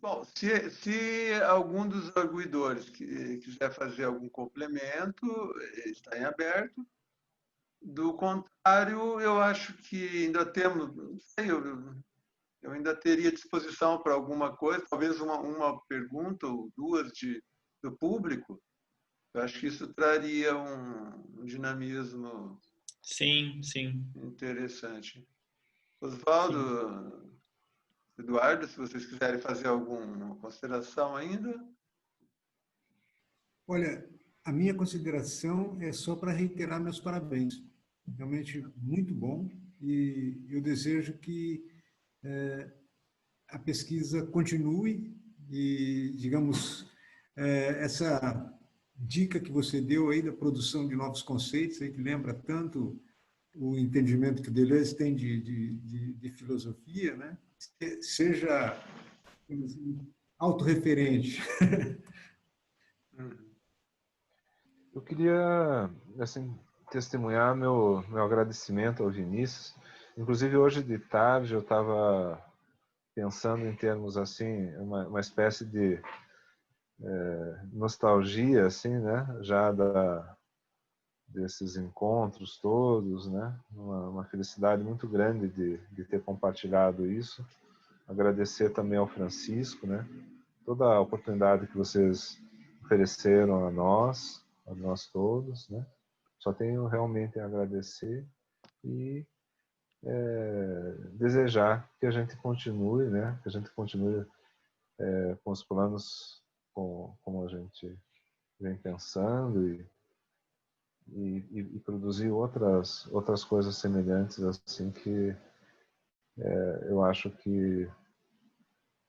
Bom, se algum dos arguidores quiser fazer algum complemento, está em aberto. Do contrário, eu acho que ainda temos, não sei, eu ainda teria disposição para alguma coisa, talvez uma pergunta ou duas do público. Eu acho que isso traria um dinamismo Sim, sim, interessante. sim. Oswaldo, Eduardo, se vocês quiserem fazer alguma consideração ainda. Olha, a minha consideração é só para reiterar meus parabéns. Realmente muito bom e eu desejo que a pesquisa continue e, digamos, essa dica que você deu aí da produção de novos conceitos, aí que lembra tanto o entendimento que o Deleuze tem de filosofia, né? Seja autorreferente. Eu queria, assim, testemunhar meu agradecimento ao Vinícius. Inclusive, hoje de tarde eu estava pensando em termos, assim, uma espécie de nostalgia, assim, né? Já desses encontros todos, né? Uma felicidade muito grande de ter compartilhado isso. Agradecer também ao Francisco, né? Toda a oportunidade que vocês ofereceram a nós todos, né? Só tenho realmente a agradecer e desejar que a gente continue, né? Que a gente continue com os planos como a gente vem pensando e produzir outras coisas semelhantes assim que eu acho que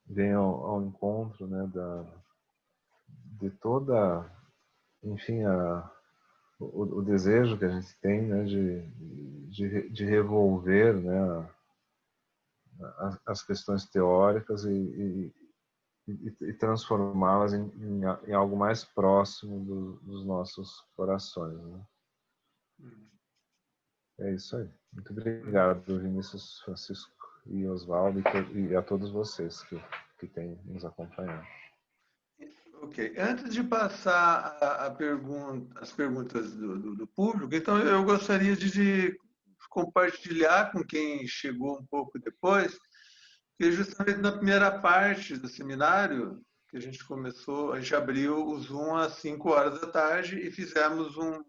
vem ao encontro, né? De toda, enfim, o desejo que a gente tem, né, de revolver, né, as questões teóricas e transformá-las em algo mais próximo dos nossos corações. Né? É isso aí. Muito obrigado, Vinícius, Francisco e Oswaldo e a todos vocês que têm nos acompanhado. Ok. Antes de passar as perguntas do público, então eu gostaria de compartilhar com quem chegou um pouco depois, que justamente na primeira parte do seminário, que a gente começou, a gente abriu o Zoom às 5 horas da tarde e fizemos uma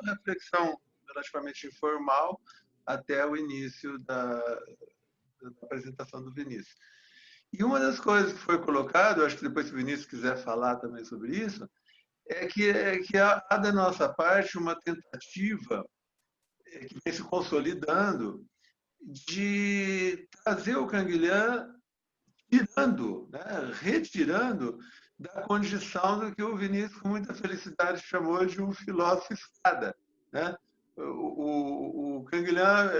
reflexão relativamente informal até o início da apresentação do Vinícius. E uma das coisas que foi colocado, acho que depois se o Vinícius quiser falar também sobre isso, é que há da nossa parte uma tentativa que vem se consolidando de trazer o Canguilhã tirando, né, retirando da condição do que o Vinícius, com muita felicidade, chamou de um filósofo escada. Né? O Canguilhã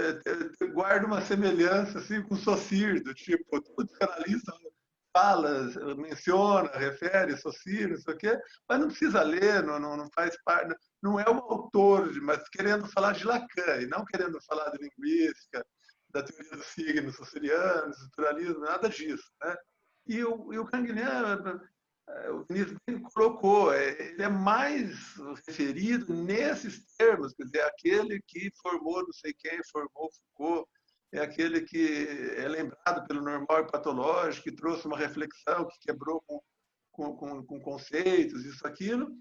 guarda uma semelhança assim, com o Saussure, do tipo, todo psicanalista fala, menciona, refere, Saussure, não sei o quê, mas não precisa ler, não faz parte, não é o autor, mas querendo falar de Lacan, e não querendo falar de linguística, da teoria dos signos saussurianos, estruturalismo, nada disso. Né? E o Canguilhã, o Vinícius colocou, ele é mais referido nesses termos, quer dizer, aquele que formou não sei quem, formou Foucault, é aquele que é lembrado pelo normal e patológico, que trouxe uma reflexão, que quebrou com conceitos, isso, aquilo,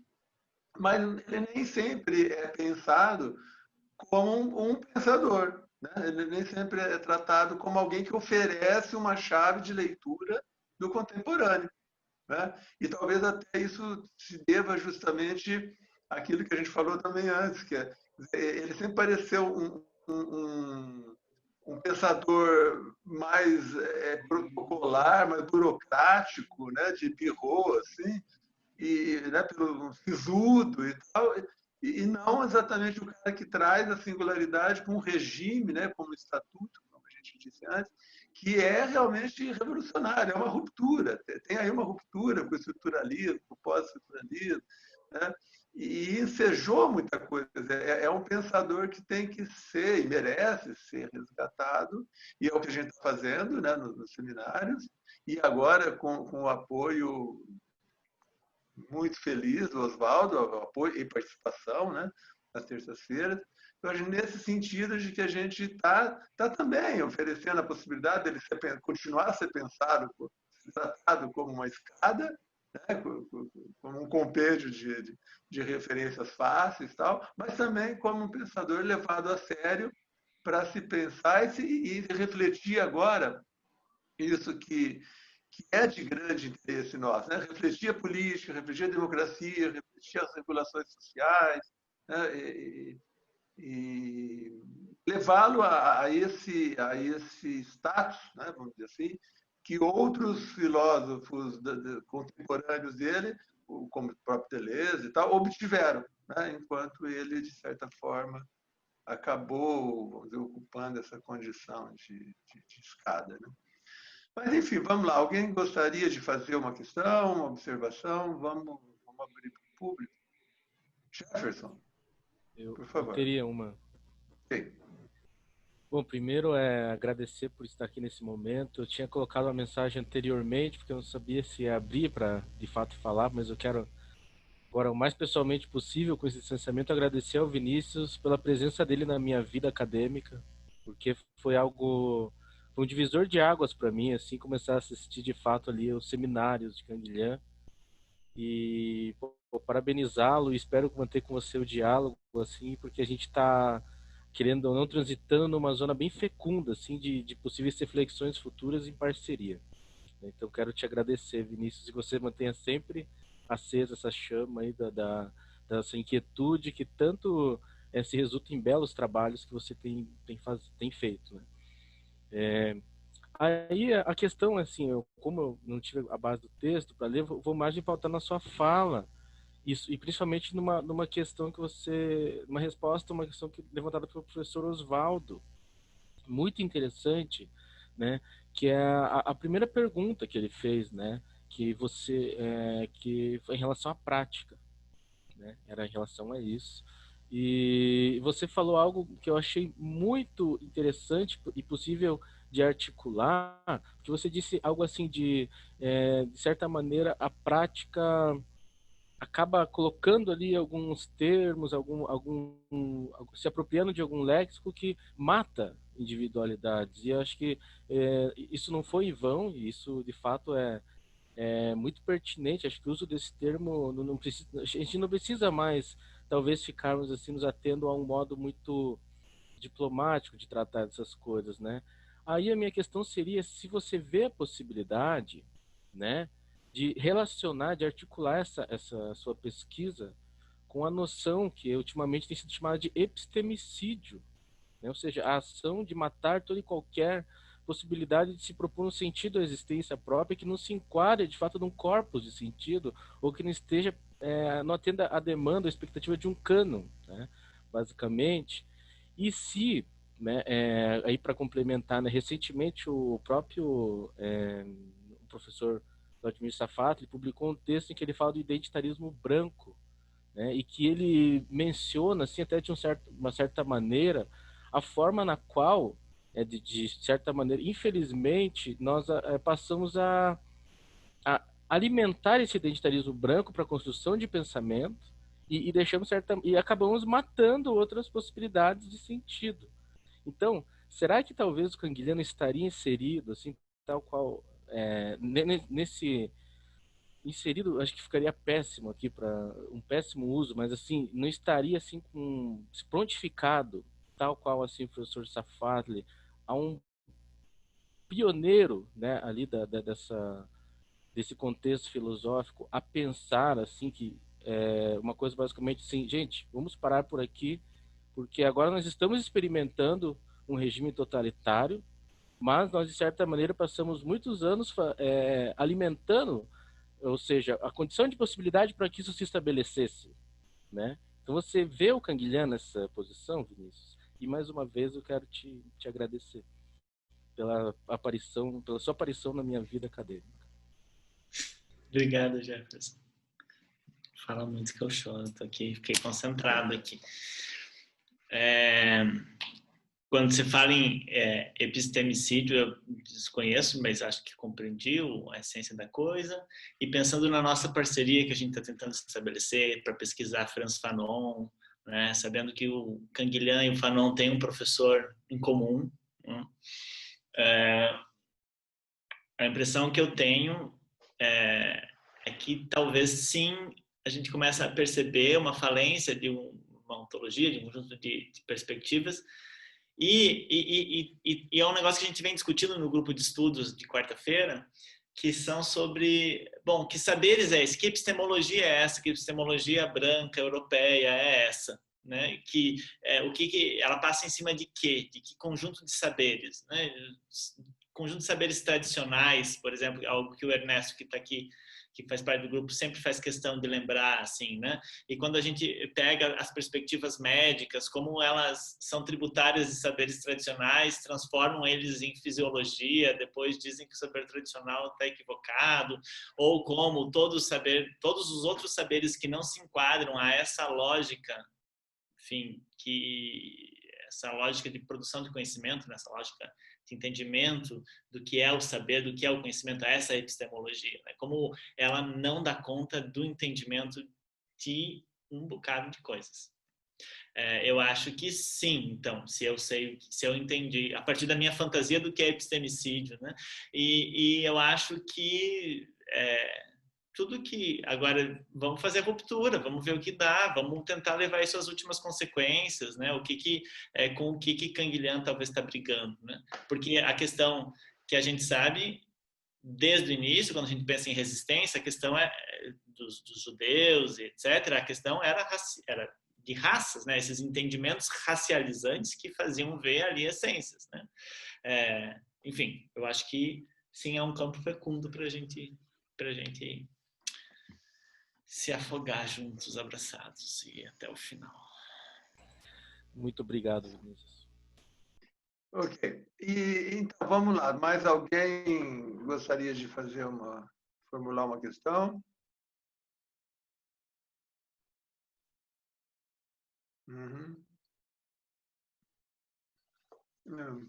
mas ele nem sempre é pensado como um pensador. Né? Ele nem sempre é tratado como alguém que oferece uma chave de leitura do contemporâneo. Né? E talvez até isso se deva justamente àquilo que a gente falou também antes, que ele sempre pareceu um pensador mais protocolar, mais burocrático, né? De birro, assim, e, né, pelo sisudo e tal, e não exatamente o cara que traz a singularidade com o regime, né, como o estatuto, como a gente disse antes, que é realmente revolucionário, é uma ruptura, tem aí uma ruptura com o estruturalismo, com o pós-estruturalismo, né, e ensejou muita coisa. É um pensador que tem que ser e merece ser resgatado, e é o que a gente está fazendo, né, nos seminários, e agora com o apoio muito feliz do Oswaldo, apoio e participação, né, nas terças-feiras. Então, nesse sentido de que a gente está também oferecendo a possibilidade dele continuar a ser tratado como uma escada, né, como um compêndio de referências fáceis, tal, mas também como um pensador levado a sério para se pensar e refletir agora isso que é de grande interesse nosso, né? Refletir a política, refletir a democracia, refletir as regulações sociais, né? E levá-lo a esse status, né? Vamos dizer assim, que outros filósofos contemporâneos dele, como o próprio Deleuze e tal, obtiveram, né? Enquanto ele, de certa forma, acabou, vamos dizer, ocupando essa condição de escada, né? Mas, enfim, vamos lá. Alguém gostaria de fazer uma questão, uma observação? Vamos abrir para o público. Jefferson, por Eu favor. teria uma. Okay. Bom, primeiro é agradecer por estar aqui nesse momento. Eu tinha colocado uma mensagem anteriormente, porque eu não sabia se ia abrir para, de fato, falar, mas eu quero, agora, o mais pessoalmente possível, com esse distanciamento, agradecer ao Vinícius pela presença dele na minha vida acadêmica, porque foi um divisor de águas para mim, assim, começar a assistir de fato ali os seminários de Canguilhã e parabenizá-lo e espero manter com você o diálogo, assim, porque a gente está, querendo ou não, transitando numa zona bem fecunda, assim, de possíveis reflexões futuras em parceria. Então, quero te agradecer, Vinícius, e que você mantenha sempre acesa essa chama aí dessa inquietude que tanto se resulta em belos trabalhos que você tem feito, né? Aí a questão, assim, como eu não tive a base do texto para ler, vou mais me pautar na sua fala, isso, e principalmente numa questão uma resposta a uma questão levantada pelo professor Oswaldo, muito interessante, né, que é a primeira pergunta que ele fez, né, que foi em relação à prática, né, era em relação a isso. E você falou algo que eu achei muito interessante e possível de articular, que você disse algo assim de certa maneira, a prática acaba colocando ali alguns termos, se apropriando de algum léxico que mata individualidades. E eu acho que isso não foi em vão, e isso de fato é muito pertinente. Acho que o uso desse termo não precisa, a gente não precisa mais, talvez, ficarmos assim nos atendo a um modo muito diplomático de tratar dessas coisas, né? Aí a minha questão seria se você vê a possibilidade, né, de relacionar, de articular essa sua pesquisa com a noção que ultimamente tem sido chamada de epistemicídio, né? Ou seja, a ação de matar toda e qualquer possibilidade de se propor um sentido à existência própria que não se enquadre de fato num corpus de sentido ou que não esteja, não atenda à demanda, à expectativa de um cânon, né, basicamente. E se, né, aí para complementar, né, recentemente o próprio o professor Vladimir Safatli publicou um texto em que ele fala do identitarismo branco, né, e que ele menciona, assim, até de uma certa maneira, a forma na qual, de certa maneira, infelizmente, nós passamos a alimentar esse identitarismo branco para a construção de pensamento e e acabamos matando outras possibilidades de sentido. Então, será que talvez o Canguilhano estaria inserido, assim, tal qual, nesse inserido, acho que ficaria péssimo aqui para um péssimo uso, mas assim, não estaria assim prontificado, tal qual assim o professor Safatli, a um pioneiro, né, ali desse contexto filosófico, a pensar assim que uma coisa basicamente assim, gente, vamos parar por aqui, porque agora nós estamos experimentando um regime totalitário, mas nós de certa maneira passamos muitos anos alimentando, ou seja, a condição de possibilidade para que isso se estabelecesse, né? Então você vê o Canguilhã nessa posição, Vinícius, e mais uma vez eu quero te agradecer pela sua aparição na minha vida acadêmica. Obrigado, Jefferson. Fala muito que eu choro, tô aqui, fiquei concentrado aqui. quando você fala em epistemicídio, eu desconheço, mas acho que compreendi a essência da coisa. E pensando na nossa parceria que a gente está tentando estabelecer para pesquisar Frantz Fanon, né, sabendo que o Canguilhem e o Fanon têm um professor em comum, né, a impressão que eu tenho é que talvez sim a gente começa a perceber uma falência de uma ontologia, de um conjunto de perspectivas. E é um negócio que a gente vem discutindo no grupo de estudos de quarta-feira, que são sobre, bom, que saberes é esse? Que epistemologia é essa? Que epistemologia branca, europeia é essa? Né? O que ela passa em cima de quê? De que conjunto de saberes? Né? Conjunto de saberes tradicionais, por exemplo, algo que o Ernesto, que está aqui, que faz parte do grupo, sempre faz questão de lembrar, assim, né? E quando a gente pega as perspectivas médicas, como elas são tributárias de saberes tradicionais, transformam eles em fisiologia, depois dizem que o saber tradicional está equivocado, ou como todos os outros saberes que não se enquadram a essa lógica, enfim, essa lógica de produção de conhecimento, nessa lógica de entendimento do que é o saber, do que é o conhecimento, essa epistemologia, né? Como ela não dá conta do entendimento de um bocado de coisas. Eu acho que sim, então, se eu entendi, a partir da minha fantasia do que é epistemicídio, né? E eu acho que tudo que... Agora, vamos fazer a ruptura, vamos ver o que dá, vamos tentar levar isso às últimas consequências, né? Com o que Canguilhem talvez está brigando, né? Porque a questão que a gente sabe, desde o início, quando a gente pensa em resistência, a questão dos judeus, etc., a questão era de raças, né? Esses entendimentos racializantes que faziam ver ali essências, né? Enfim, eu acho que sim, é um campo fecundo para a gente se afogar juntos, abraçados e até o final. Muito obrigado, Vinícius. Ok. Então, vamos lá. Mais alguém gostaria de formular uma questão? Uhum. Não.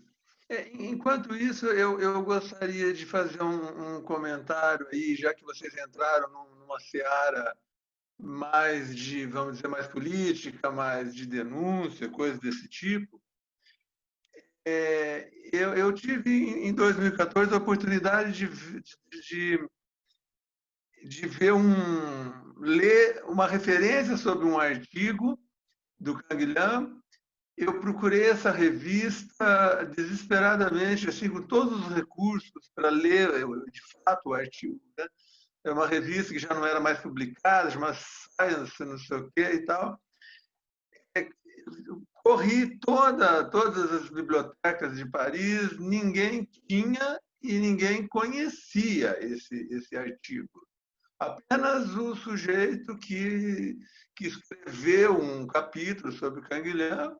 Enquanto isso, eu gostaria de fazer um comentário aí, já que vocês entraram numa seara mais vamos dizer, mais política, mais de denúncia, coisas desse tipo. Eu tive, em 2014, a oportunidade de ler uma referência sobre um artigo do Canguilhem. Eu procurei essa revista desesperadamente, assim, com todos os recursos para ler, de fato, o artigo, né? É uma revista que já não era mais publicada, chamada Science, não sei o quê e tal. Corri todas as bibliotecas de Paris, ninguém tinha e ninguém conhecia esse artigo. Apenas o sujeito que escreveu um capítulo sobre Canguilhem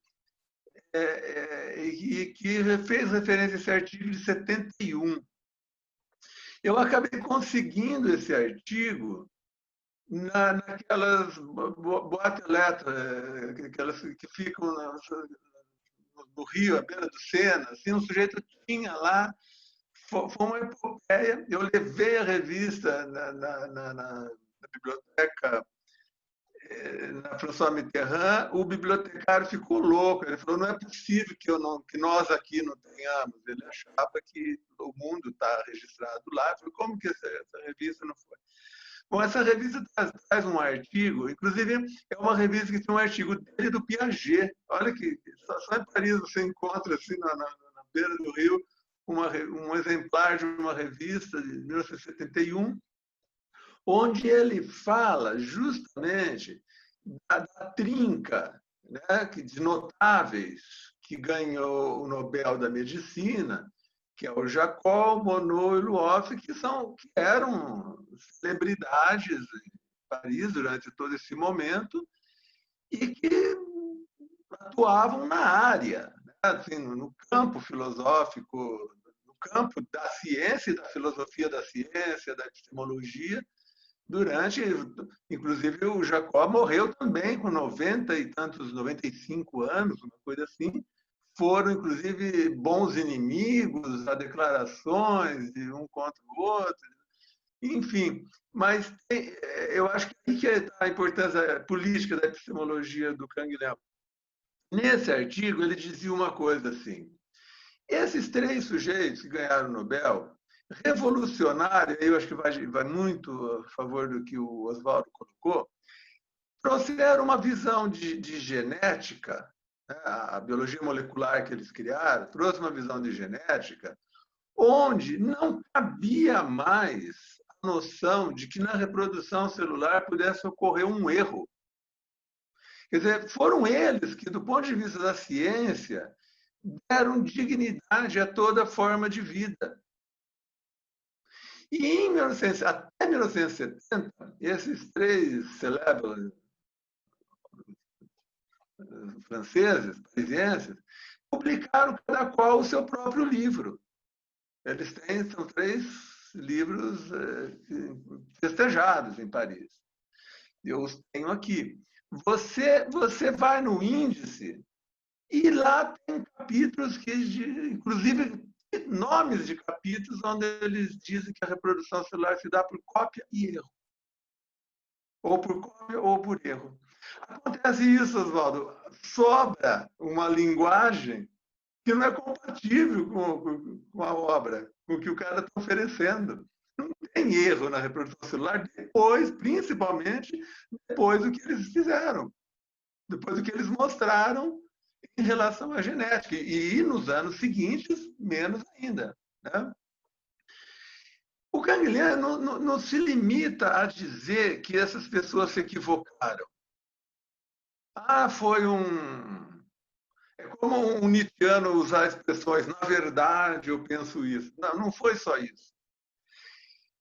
e que fez referência a esse artigo de 71. Eu acabei conseguindo esse artigo naquelas boate lettres, aquelas que ficam no Rio, à beira do Sena. Assim, um sujeito tinha lá, foi uma epopeia. Eu levei a revista na biblioteca, na François Mitterrand. O bibliotecário ficou louco. Ele falou: não é possível que nós aqui não tenhamos. Ele achava que o mundo está registrado lá. Eu falei: como que essa revista não foi? Bom, essa revista traz um artigo, inclusive é uma revista que tem um artigo dele do Piaget. Olha que só em Paris você encontra, assim, na beira do Rio, um exemplar de uma revista de 1971, onde ele fala justamente da trinca, né, de notáveis que ganhou o Nobel da Medicina, que é o Jacob, Monod e Luoff, que eram celebridades em Paris durante todo esse momento e que atuavam na área, né? Assim, no campo filosófico, no campo da ciência e da filosofia da ciência, da epistemologia, inclusive o Jacob morreu também com 90 e tantos, 95 anos, uma coisa assim, foram, inclusive, bons inimigos, há declarações de um contra o outro, enfim. Mas eu acho que aí que está a importância política da epistemologia do Canguilhem. Nesse artigo, ele dizia uma coisa assim: esses 3 sujeitos que ganharam o Nobel, revolucionário, eu acho que vai muito a favor do que o Oswaldo colocou, trouxeram uma visão de genética, né? A biologia molecular que eles criaram trouxe uma visão de genética onde não cabia mais a noção de que na reprodução celular pudesse ocorrer um erro. Quer dizer, foram eles que, do ponto de vista da ciência, deram dignidade a toda forma de vida. E até 1970, esses 3 celebres franceses, parisienses, publicaram cada qual o seu próprio livro. Eles são 3 livros festejados em Paris. Eu os tenho aqui. Você vai no índice e lá tem capítulos que, inclusive, nomes de capítulos onde eles dizem que a reprodução celular se dá por cópia e erro. Ou por cópia ou por erro. Acontece isso, Oswaldo. Sobra uma linguagem que não é compatível com a obra, com o que o cara está oferecendo. Não tem erro na reprodução celular depois, principalmente, depois do que eles fizeram. Depois do que eles mostraram em relação à genética. E nos anos seguintes, menos ainda. Né? O Canguilhem não se limita a dizer que essas pessoas se equivocaram. Foi É como um nietzschiano usar expressões, na verdade eu penso isso. Não foi só isso.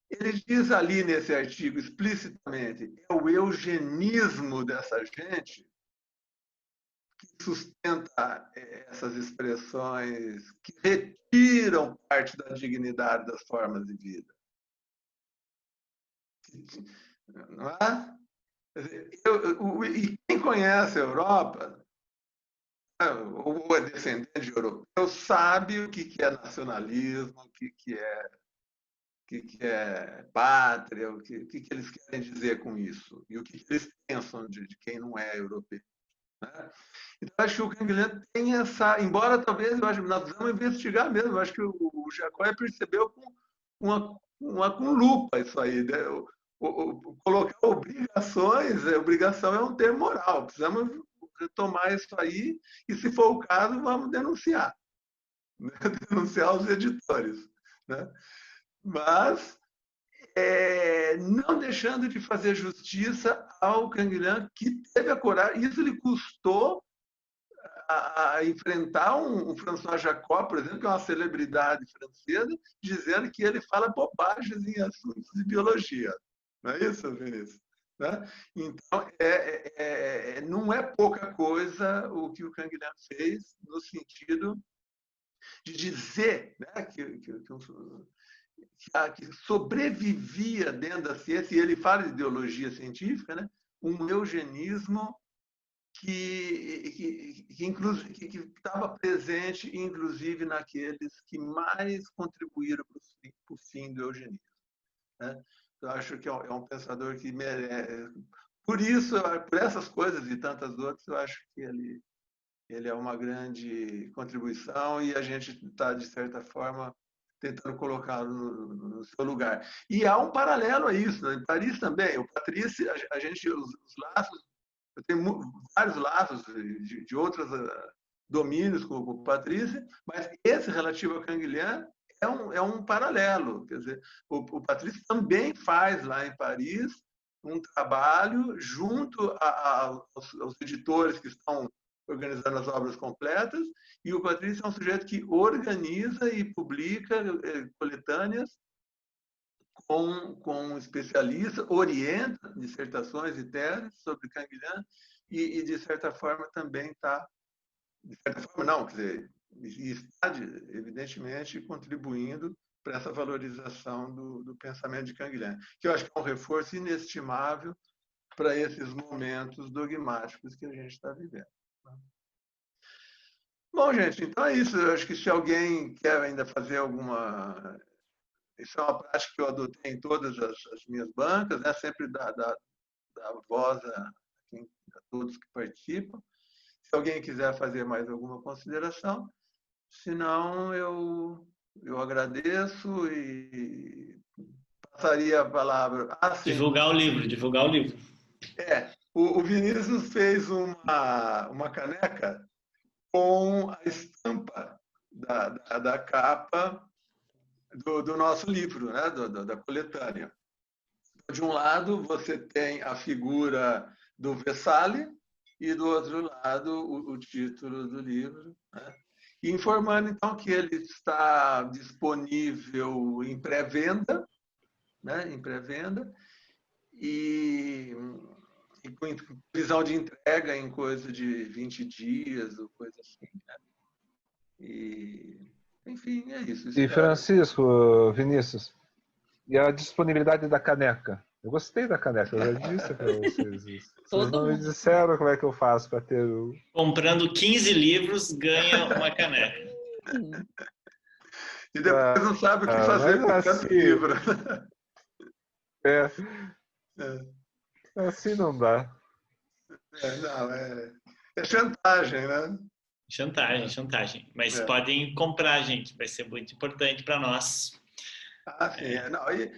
Ele diz ali nesse artigo explicitamente, é o eugenismo dessa gente que sustenta essas expressões que retiram parte da dignidade das formas de vida. Não é? E quem conhece a Europa, ou é descendente de europeu, sabe o que é nacionalismo, o que é pátria, o que eles querem dizer com isso, e o que eles pensam de quem não é europeu. Né? Então, acho que o Canguilhem tem essa, embora talvez, eu acho, nós vamos investigar mesmo, eu acho que o Giacobbe percebeu com lupa isso aí, né? Colocar obrigações, obrigação é um termo moral, precisamos retomar isso aí e, se for o caso, vamos denunciar, né? Denunciar os editores, né? Mas não deixando de fazer justiça ao Canguilhem, que teve a coragem, isso lhe custou a enfrentar um François Jacob, por exemplo, que é uma celebridade francesa, dizendo que ele fala bobagens em assuntos de biologia. Não é isso, Vinícius? Né? Então, não é pouca coisa o que o Canguilhem fez no sentido de dizer, né, que sobrevivia dentro da ciência, e ele fala de ideologia científica, né, um eugenismo que estava presente, inclusive, naqueles que mais contribuíram para o fim do eugenismo. Né? Eu acho que é um pensador que merece. Por isso, por essas coisas e tantas outras, eu acho que ele é uma grande contribuição e a gente está, de certa forma, tentando colocá-lo no seu lugar. E há um paralelo a isso. Né? Em Paris também, o Patrício, os laços, eu tenho vários laços de outros domínios com o Patrício, mas esse relativo ao Canguilhem é um paralelo. Quer dizer, o Patrício também faz lá em Paris um trabalho junto aos editores que estão organizando as obras completas, e o Patrício é um sujeito que organiza e publica coletâneas com especialistas, orienta dissertações e teses sobre Canguilhem e de certa forma, também está, de certa forma não, quer dizer, está, evidentemente, contribuindo para essa valorização do pensamento de Canguilhem, que eu acho que é um reforço inestimável para esses momentos dogmáticos que a gente está vivendo. Bom, gente, então é isso. Eu acho que se alguém quer ainda fazer alguma... Isso é uma prática que eu adotei em todas as minhas bancas, né? Sempre dar voz a todos que participam. Se alguém quiser fazer mais alguma consideração, senão eu agradeço e passaria a palavra. Ah, sim. Divulgar o livro, divulgar o livro. O Vinícius fez uma caneca com a estampa da capa do nosso livro, né? Da coletânea. De um lado, você tem a figura do Vessali e do outro lado, o título do livro, né? E informando, então, que ele está disponível em pré-venda, né? Em pré-venda, e com previsão de entrega em coisa de 20 dias ou coisa assim, né? E, enfim, é isso. E Francisco, Vinícius, e a disponibilidade da caneca? Eu gostei da caneca, eu já disse para vocês isso. Vocês não me disseram como é que eu faço para ter o... Comprando 15 livros, ganha uma caneca. E depois não sabe o que fazer com tanto assim, livro. Assim não dá. Não, é chantagem, né? Chantagem, chantagem. Mas podem comprar, gente. Vai ser muito importante para nós. Ah, sim. Não, e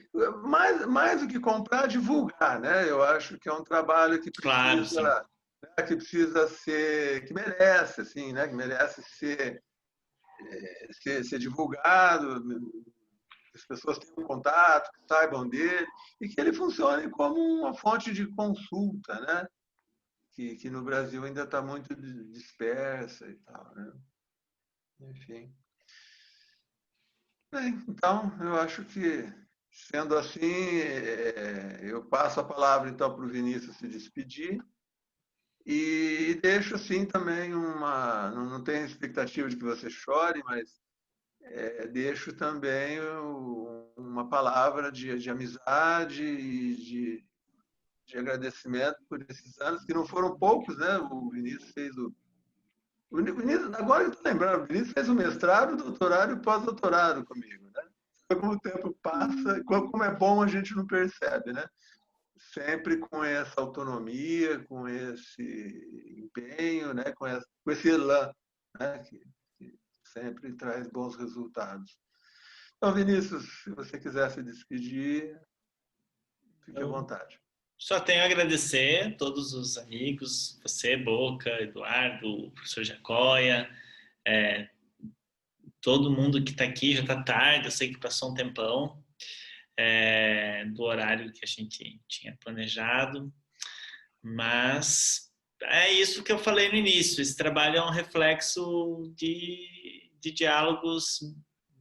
mais do que comprar, divulgar, né? Eu acho que é um trabalho que precisa, claro, né, que precisa ser, que merece, assim, né? Que merece ser divulgado, que as pessoas tenham contato, que saibam dele, e que ele funcione como uma fonte de consulta, né? Que no Brasil ainda está muito dispersa e tal, né? Enfim. Bem, então, eu acho que, sendo assim, eu passo a palavra, então, para o Vinícius se despedir e deixo, assim, também uma... Não tenho expectativa de que você chore, mas deixo também uma palavra de amizade e de agradecimento por esses anos, que não foram poucos, né? O Vinícius fez agora eu estou lembrando, o Vinícius fez o mestrado, o doutorado e o pós-doutorado comigo, né? Como o tempo passa, como é bom a gente não percebe, né? Sempre com essa autonomia, com esse empenho, né? Com esse elan, né? Que sempre traz bons resultados. Então, Vinícius, se você quiser se despedir, fique à vontade. Só tenho a agradecer a todos os amigos, você, Boca, Eduardo, o professor Jacóia, todo mundo que está aqui. Já está tarde, eu sei que passou um tempão do horário que a gente tinha planejado, mas é isso que eu falei no início. Esse trabalho é um reflexo de diálogos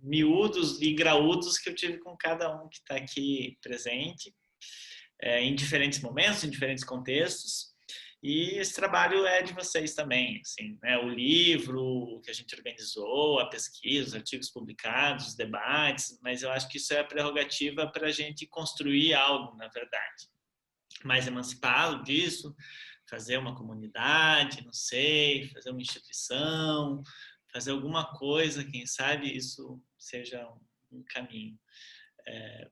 miúdos e graúdos que eu tive com cada um que está aqui presente, em diferentes momentos, em diferentes contextos. E esse trabalho é de vocês também, assim, né? O livro que a gente organizou, a pesquisa, os artigos publicados, os debates, mas eu acho que isso é a prerrogativa para a gente construir algo, na verdade, mais emancipado disso, fazer uma comunidade, não sei, fazer uma instituição, fazer alguma coisa, quem sabe isso seja um caminho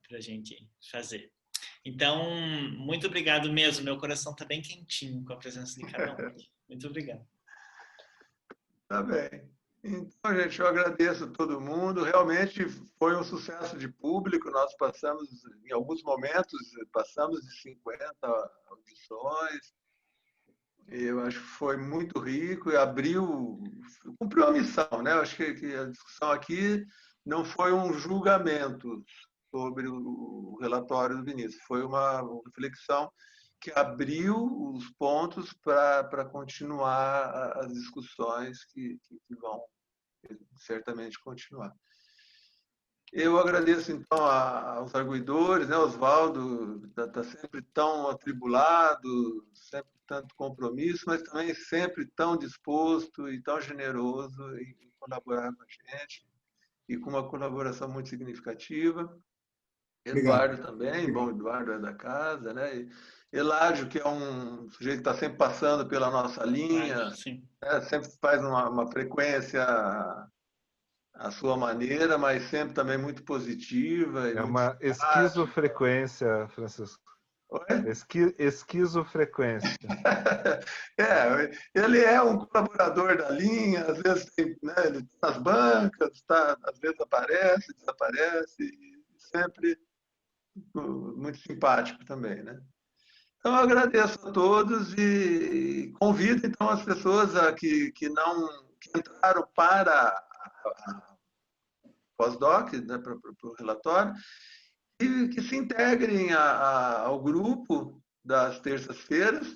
para a gente fazer. Então, muito obrigado mesmo. Meu coração está bem quentinho com a presença de cada um. Muito obrigado. Tá bem. Então, gente, eu agradeço a todo mundo. Realmente foi um sucesso de público. Nós passamos, em alguns momentos, passamos de 50 audições. Eu acho que foi muito rico e cumpriu a missão, né? Eu acho que a discussão aqui não foi um julgamento sobre o relatório do Vinícius, foi uma reflexão que abriu os pontos para continuar as discussões que vão certamente continuar. Eu agradeço, então, aos arguidores, né? Oswaldo está sempre tão atribulado, sempre tanto compromisso, mas também sempre tão disposto e tão generoso em colaborar com a gente, e com uma colaboração muito significativa. Eduardo também, bom, Eduardo é da casa, né? Eládio, que é um sujeito que está sempre passando pela nossa linha, Sim. sempre faz uma frequência à sua maneira, mas sempre também muito positiva. E É muito uma simpática. esquizofrequência, Francisco. Oi? Esquizofrequência. Ele é um colaborador da linha, às vezes né, ele está nas bancas, às vezes aparece, desaparece, e sempre muito simpático também, né? Então, eu agradeço a todos e convido, então, as pessoas que entraram para a pós-doc, né, para o relatório, e que se integrem ao grupo das terças-feiras,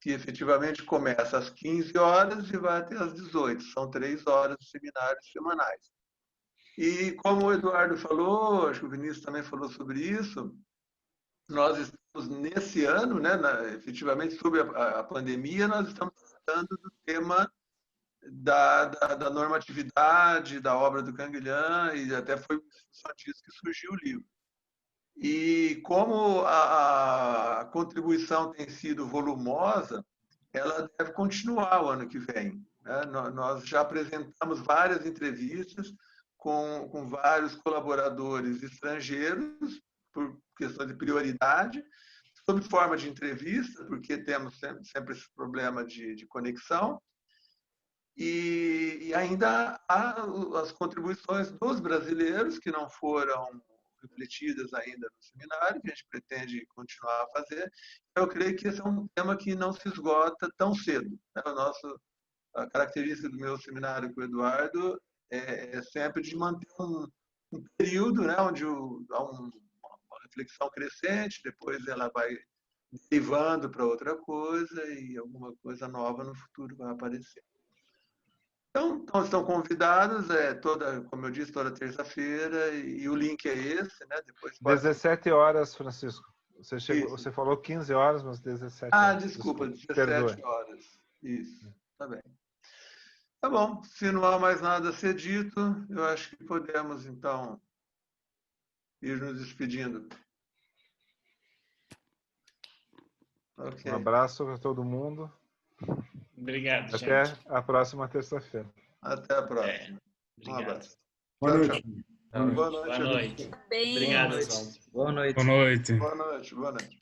que efetivamente começa às 15 horas e vai até às 18. São 3 horas de seminários semanais. E como o Eduardo falou, acho que o Vinícius também falou sobre isso, nós estamos nesse ano, né, efetivamente, sobre a pandemia, nós estamos tratando do tema da normatividade, da obra do Canguilhan, e até foi só disso que surgiu o livro. E como a contribuição tem sido volumosa, ela deve continuar o ano que vem, né? Nós já apresentamos várias entrevistas com vários colaboradores estrangeiros, por questão de prioridade, sob forma de entrevista, porque temos sempre esse problema de conexão, e ainda há as contribuições dos brasileiros que não foram refletidas ainda no seminário, que a gente pretende continuar a fazer. Eu creio que esse é um tema que não se esgota tão cedo, né? A característica do meu seminário com o Eduardo é sempre de manter um período, né, onde há uma reflexão crescente, depois ela vai derivando para outra coisa e alguma coisa nova no futuro vai aparecer. Então, estão convidados, como eu disse, toda terça-feira, e o link é esse, né? Depois 17 horas, Francisco. Você falou 15 horas, mas 17 horas. Desculpa, 17 Perdoe. horas. Isso, tá bem. Tá bom, se não há mais nada a ser dito, eu acho que podemos, então, ir nos despedindo. Okay. Um abraço para todo mundo. Obrigado, Até gente. a próxima terça-feira. Até a próxima. Um Obrigado. abraço. Boa noite. Boa noite. Boa noite. Bem. Obrigado, Oswaldo. Boa noite. Boa noite. Boa noite. Boa noite.